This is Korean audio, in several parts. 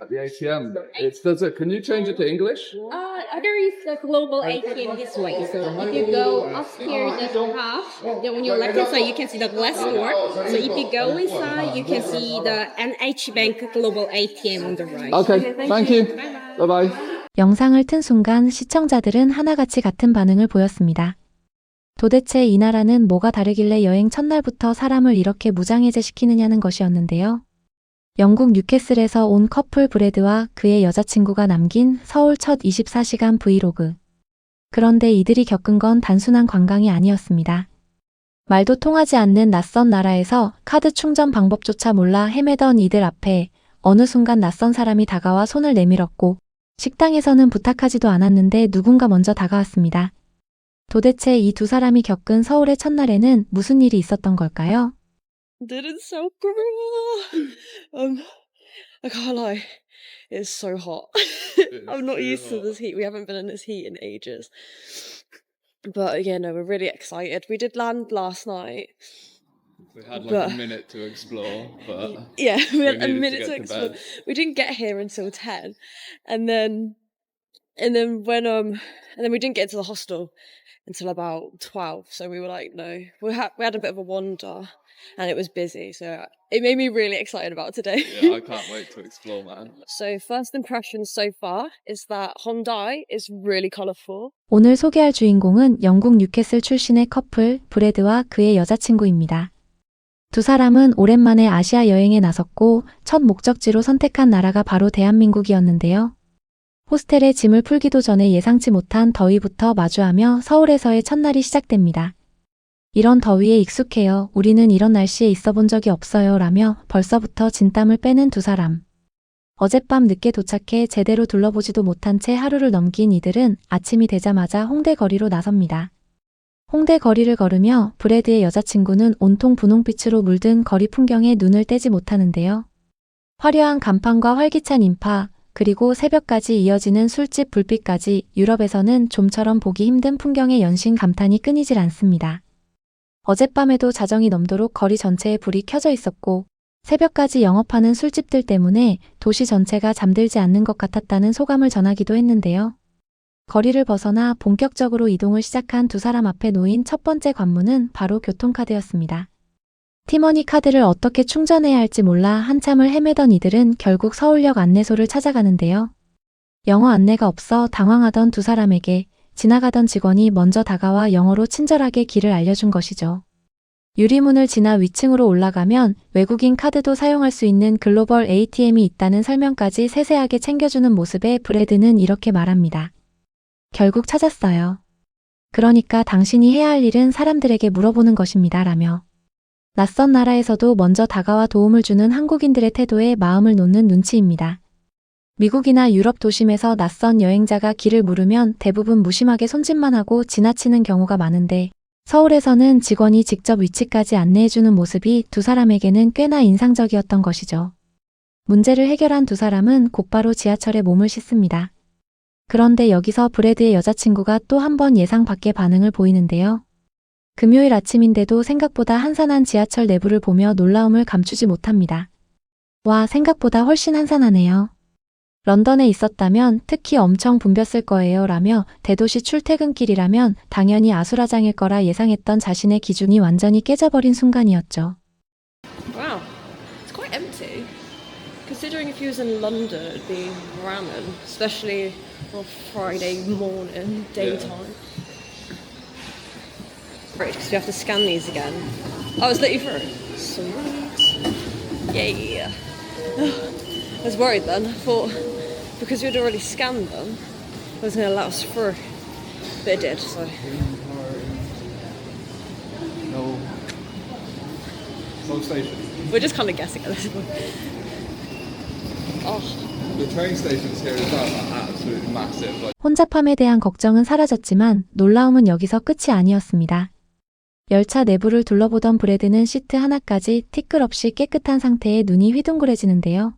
At the ATM, can you change it to English? There is a global ATM this way. So if you go upstairs at the half, then on your left hand side you can see the glass door. So if you go inside, you can see the NH Bank global ATM on the right. Okay, thank you. Bye bye. 영상을 튼 순간 시청자들은 하나같이 같은 반응을 보였습니다. 도대체 이 나라는 뭐가 다르길래 여행 첫날부터 사람을 이렇게 무장해제시키느냐는 것이었는데요. 영국 뉴캐슬에서 온 커플 브래드와 그의 여자친구가 남긴 서울 첫 24시간 브이로그. 그런데 이들이 겪은 건 단순한 관광이 아니었습니다. 말도 통하지 않는 낯선 나라에서 카드 충전 방법조차 몰라 헤매던 이들 앞에 어느 순간 낯선 사람이 다가와 손을 내밀었고 식당에서는 부탁하지도 않았는데 누군가 먼저 다가왔습니다. 도대체 이 두 사람이 겪은 서울의 첫날에는 무슨 일이 있었던 걸까요? Didn't so cool. I can't lie, it's so hot. I'm not used to this heat. We haven't been in this heat in ages. But yeah, no, we're really excited. We did land last night. We had like a minute to explore, but Yeah, we had a needed to minute get to to explore. bed. We didn't get here until 10, and then we didn't get to the hostel until about 12. So we were like, no, we had a bit of a wander, and it was busy. So it made me really excited about today. Yeah, I can't wait to explore, man. So first impressions so far is that Hyundai is really colourful. 오늘 소개할 주인공은 영국 뉴캐슬 출신의 커플 브래드와 그의 여자친구입니다. 두 사람은 오랜만에 아시아 여행에 나섰고 첫 목적지로 선택한 나라가 바로 대한민국이었는데요. 호스텔에 짐을 풀기도 전에 예상치 못한 더위부터 마주하며 서울에서의 첫날이 시작됩니다. 이런 더위에 익숙해요. 우리는 이런 날씨에 있어 본 적이 없어요. 라며 벌써부터 진땀을 빼는 두 사람. 어젯밤 늦게 도착해 제대로 둘러보지도 못한 채 하루를 넘긴 이들은 아침이 되자마자 홍대 거리로 나섭니다. 홍대 거리를 걸으며 브래드의 여자친구는 온통 분홍빛으로 물든 거리 풍경에 눈을 떼지 못하는데요. 화려한 간판과 활기찬 인파, 그리고 새벽까지 이어지는 술집 불빛까지 유럽에서는 좀처럼 보기 힘든 풍경의 연신 감탄이 끊이질 않습니다. 어젯밤에도 자정이 넘도록 거리 전체에 불이 켜져 있었고 새벽까지 영업하는 술집들 때문에 도시 전체가 잠들지 않는 것 같았다는 소감을 전하기도 했는데요. 거리를 벗어나 본격적으로 이동을 시작한 두 사람 앞에 놓인 첫 번째 관문은 바로 교통카드였습니다. 티머니 카드를 어떻게 충전해야 할지 몰라 한참을 헤매던 이들은 결국 서울역 안내소를 찾아가는데요. 영어 안내가 없어 당황하던 두 사람에게 지나가던 직원이 먼저 다가와 영어로 친절하게 길을 알려준 것이죠. 유리문을 지나 위층으로 올라가면 외국인 카드도 사용할 수 있는 글로벌 ATM이 있다는 설명까지 세세하게 챙겨주는 모습에 브래드는 이렇게 말합니다. 결국 찾았어요. 그러니까 당신이 해야 할 일은 사람들에게 물어보는 것입니다. 라며 낯선 나라에서도 먼저 다가와 도움을 주는 한국인들의 태도에 마음을 놓는 눈치입니다. 미국이나 유럽 도심에서 낯선 여행자가 길을 물으면 대부분 무심하게 손짓만 하고 지나치는 경우가 많은데 서울에서는 직원이 직접 위치까지 안내해주는 모습이 두 사람에게는 꽤나 인상적이었던 것이죠. 문제를 해결한 두 사람은 곧바로 지하철에 몸을 싣습니다. 그런데 여기서 브래드의 여자친구가 또 한 번 예상 밖의 반응을 보이는데요. 금요일 아침인데도 생각보다 한산한 지하철 내부를 보며 놀라움을 감추지 못합니다. 와, 생각보다 훨씬 한산하네요. 런던에 있었다면 특히 엄청 붐볐을 거예요. 라며 대도시 출퇴근길이라면 당연히 아수라장일 거라 예상했던 자신의 기준이 완전히 깨져버린 순간이었죠. Wow, it's quite empty. Considering if you was in London, it'd be ramming, especially on Friday morning, daytime. Right, because we have to scan these again. Oh, it's let you through. Sweet. Yeah. I was worried then. I thought because we'd already scanned them, it was going to let us through. But it did, so. No station. We're just kind of guessing at this point. Oh. The train stations here as well are absolutely massive. 혼잡함에 대한 걱정은 사라졌지만 놀라움은 여기서 끝이 아니었습니다. 열차 내부를 둘러보던 브래드는 시트 하나까지 티끌 없이 깨끗한 상태에 눈이 휘둥그레지는데요.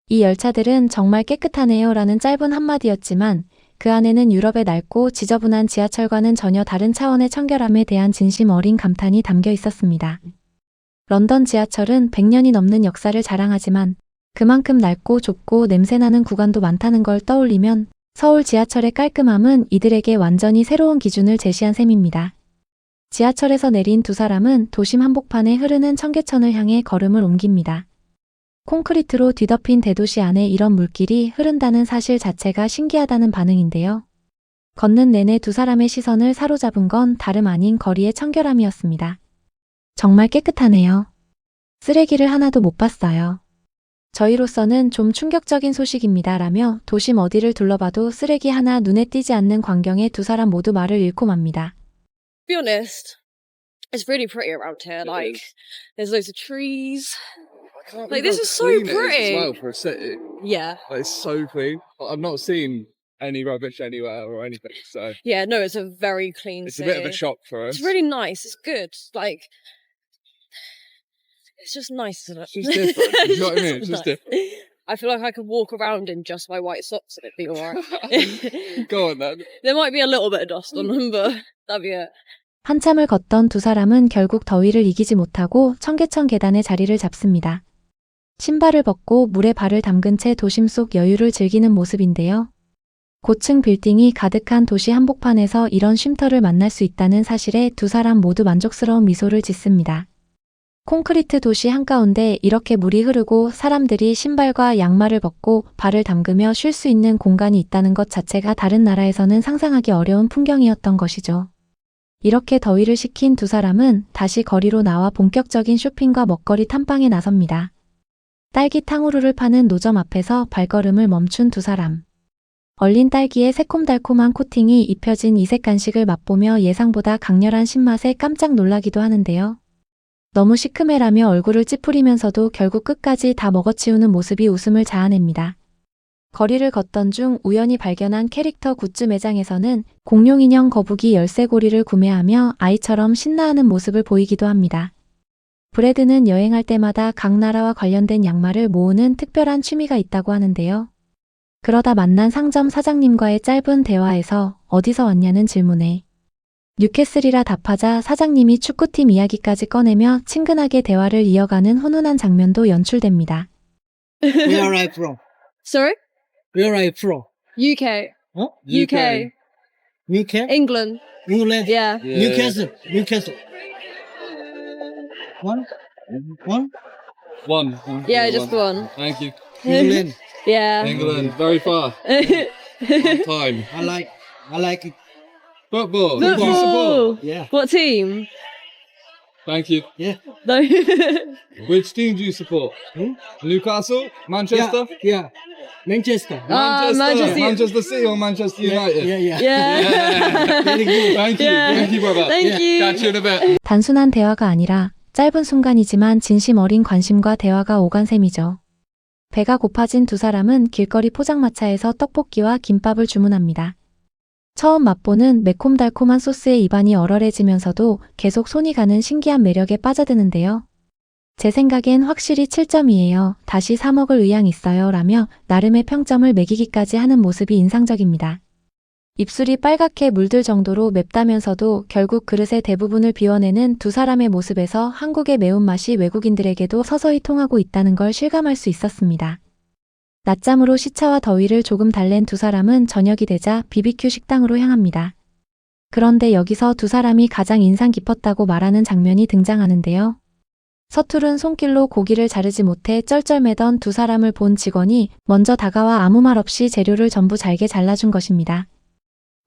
이 열차들은 정말 깨끗하네요 라는 짧은 한마디였지만 그 안에는 유럽의 낡고 지저분한 지하철과는 전혀 다른 차원의 청결함에 대한 진심 어린 감탄이 담겨 있었습니다. 런던 지하철은 100년이 넘는 역사를 자랑하지만 그만큼 낡고 좁고 냄새나는 구간도 많다는 걸 떠올리면 서울 지하철의 깔끔함은 이들에게 완전히 새로운 기준을 제시한 셈입니다. 지하철에서 내린 두 사람은 도심 한복판에 흐르는 청계천을 향해 걸음을 옮깁니다. 콘크리트로 뒤덮인 대도시 안에 이런 물길이 흐른다는 사실 자체가 신기하다는 반응인데요. 걷는 내내 두 사람의 시선을 사로잡은 건 다름 아닌 거리의 청결함이었습니다. 정말 깨끗하네요. 쓰레기를 하나도 못 봤어요. 저희로서는 좀 충격적인 소식입니다. 라며 도심 어디를 둘러봐도 쓰레기 하나 눈에 띄지 않는 광경에 두 사람 모두 말을 잃고 맙니다. To be honest, it's really pretty around here. Like, there's loads of trees. Like, this is so Clean it is pretty. as well for a city. Yeah. Like, it's so clean. I've not seen any rubbish anywhere or anything, so Yeah, no, it's a very clean it's a city. bit of a shock for us. It's really nice. It's good. Like, it's just nice, isn't it? It's just different. You know what I mean? It's just nice. different. I feel like I could walk around in just my white socks and it'd be alright. Go on then. There might be a little bit of dust on them, but that'd be it. 한참을 걷던 두 사람은 결국 더위를 이기지 못하고 청계천 계단에 자리를 잡습니다. 신발을 벗고 물에 발을 담근 채 도심 속 여유를 즐기는 모습인데요. 고층 빌딩이 가득한 도시 한복판에서 이런 쉼터를 만날 수 있다는 사실에 두 사람 모두 만족스러운 미소를 짓습니다. 콘크리트 도시 한가운데 이렇게 물이 흐르고 사람들이 신발과 양말을 벗고 발을 담그며 쉴 수 있는 공간이 있다는 것 자체가 다른 나라에서는 상상하기 어려운 풍경이었던 것이죠. 이렇게 더위를 식힌 두 사람은 다시 거리로 나와 본격적인 쇼핑과 먹거리 탐방에 나섭니다. 딸기 탕후루를 파는 노점 앞에서 발걸음을 멈춘 두 사람. 얼린 딸기에 새콤달콤한 코팅이 입혀진 이색 간식을 맛보며 예상보다 강렬한 신맛에 깜짝 놀라기도 하는데요. 너무 시큼해라며 얼굴을 찌푸리면서도 결국 끝까지 다 먹어치우는 모습이 웃음을 자아냅니다. 거리를 걷던 중 우연히 발견한 캐릭터 굿즈 매장에서는 공룡 인형 거북이 열쇠고리를 구매하며 아이처럼 신나하는 모습을 보이기도 합니다. 브래드는 여행할 때마다 각 나라와 관련된 양말을 모으는 특별한 취미가 있다고 하는데요. 그러다 만난 상점 사장님과의 짧은 대화에서 어디서 왔냐는 질문에 뉴캐슬이라 답하자 사장님이 축구팀 이야기까지 꺼내며 친근하게 대화를 이어가는 훈훈한 장면도 연출됩니다. Where are you from? Sorry? Where are you from? UK. Huh? UK. UK? England. England? Yeah. Newcastle. Newcastle. One? One. Yeah, just one. Thank you. England. Yeah. England, very far. Long time. I like it. Football. Who do you Football. support? Yeah. What team? Thank you. Yeah. No. Which team do you support? Hmm? Newcastle? Manchester? Yeah. Manchester. Manchester City or Manchester United? Yeah. Yeah. Very good. Thank you. Yeah. Thank you, brother. Thank you. Catch you in a bit. 단순한 대화가 아니라 짧은 순간이지만 진심 어린 관심과 대화가 오간 셈이죠. 배가 고파진 두 사람은 길거리 포장마차에서 떡볶이와 김밥을 주문합니다. 처음 맛보는 매콤달콤한 소스에 입안이 얼얼해지면서도 계속 손이 가는 신기한 매력에 빠져드는데요. 제 생각엔 확실히 7점이에요. 다시 사 먹을 의향 있어요. 라며 나름의 평점을 매기기까지 하는 모습이 인상적입니다. 입술이 빨갛게 물들 정도로 맵다면서도 결국 그릇의 대부분을 비워내는 두 사람의 모습에서 한국의 매운맛이 외국인들에게도 서서히 통하고 있다는 걸 실감할 수 있었습니다. 낮잠으로 시차와 더위를 조금 달랜 두 사람은 저녁이 되자 BBQ 식당으로 향합니다. 그런데 여기서 두 사람이 가장 인상 깊었다고 말하는 장면이 등장하는데요. 서투른 손길로 고기를 자르지 못해 쩔쩔매던 두 사람을 본 직원이 먼저 다가와 아무 말 없이 재료를 전부 잘게 잘라준 것입니다.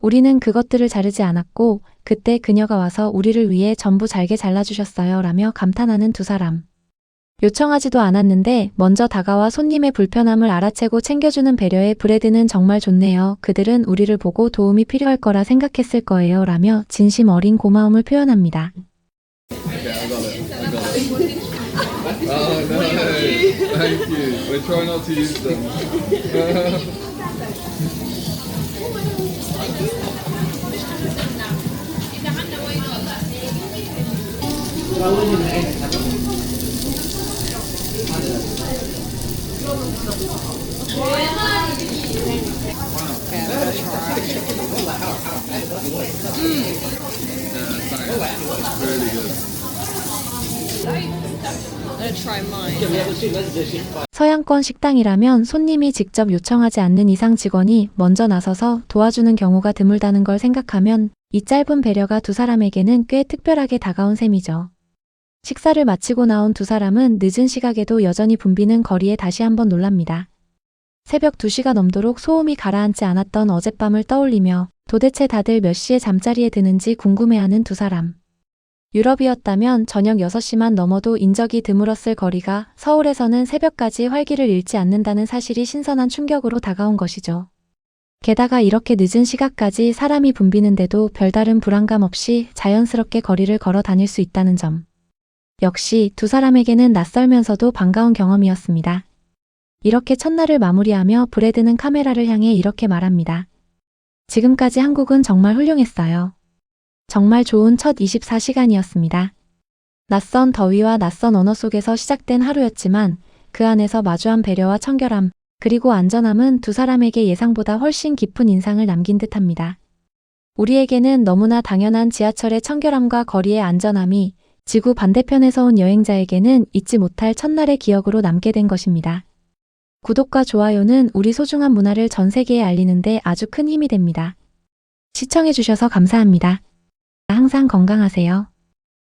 우리는 그것들을 자르지 않았고 그때 그녀가 와서 우리를 위해 전부 잘게 잘라주셨어요. 라며 감탄하는 두 사람. 요청하지도 않았는데 먼저 다가와 손님의 불편함을 알아채고 챙겨주는 배려에 브래드는 정말 좋네요. 그들은 우리를 보고 도움이 필요할 거라 생각했을 거예요. 라며 진심 어린 고마움을 표현합니다. Okay, I got it. Oh no, thank you. We try not to use them. I'm gonna try mine. 서양권 식당이라면 손님이 직접 요청하지 않는 이상 직원이 먼저 나서서 도와주는 경우가 드물다는 걸 생각하면 이 짧은 배려가 두 사람에게는 꽤 특별하게 다가온 셈이죠. 식사를 마치고 나온 두 사람은 늦은 시각에도 여전히 붐비는 거리에 다시 한번 놀랍니다. 새벽 2시가 넘도록 소음이 가라앉지 않았던 어젯밤을 떠올리며 도대체 다들 몇 시에 잠자리에 드는지 궁금해하는 두 사람. 유럽이었다면 저녁 6시만 넘어도 인적이 드물었을 거리가 서울에서는 새벽까지 활기를 잃지 않는다는 사실이 신선한 충격으로 다가온 것이죠. 게다가 이렇게 늦은 시각까지 사람이 붐비는데도 별다른 불안감 없이 자연스럽게 거리를 걸어 다닐 수 있다는 점. 역시 두 사람에게는 낯설면서도 반가운 경험이었습니다. 이렇게 첫날을 마무리하며 브래드는 카메라를 향해 이렇게 말합니다. 지금까지 한국은 정말 훌륭했어요. 정말 좋은 첫 24시간이었습니다. 낯선 더위와 낯선 언어 속에서 시작된 하루였지만 그 안에서 마주한 배려와 청결함, 그리고 안전함은 두 사람에게 예상보다 훨씬 깊은 인상을 남긴 듯합니다. 우리에게는 너무나 당연한 지하철의 청결함과 거리의 안전함이 지구 반대편에서 온 여행자에게는 잊지 못할 첫날의 기억으로 남게 된 것입니다. 구독과 좋아요는 우리 소중한 문화를 전 세계에 알리는데 아주 큰 힘이 됩니다. 시청해주셔서 감사합니다. 항상 건강하세요.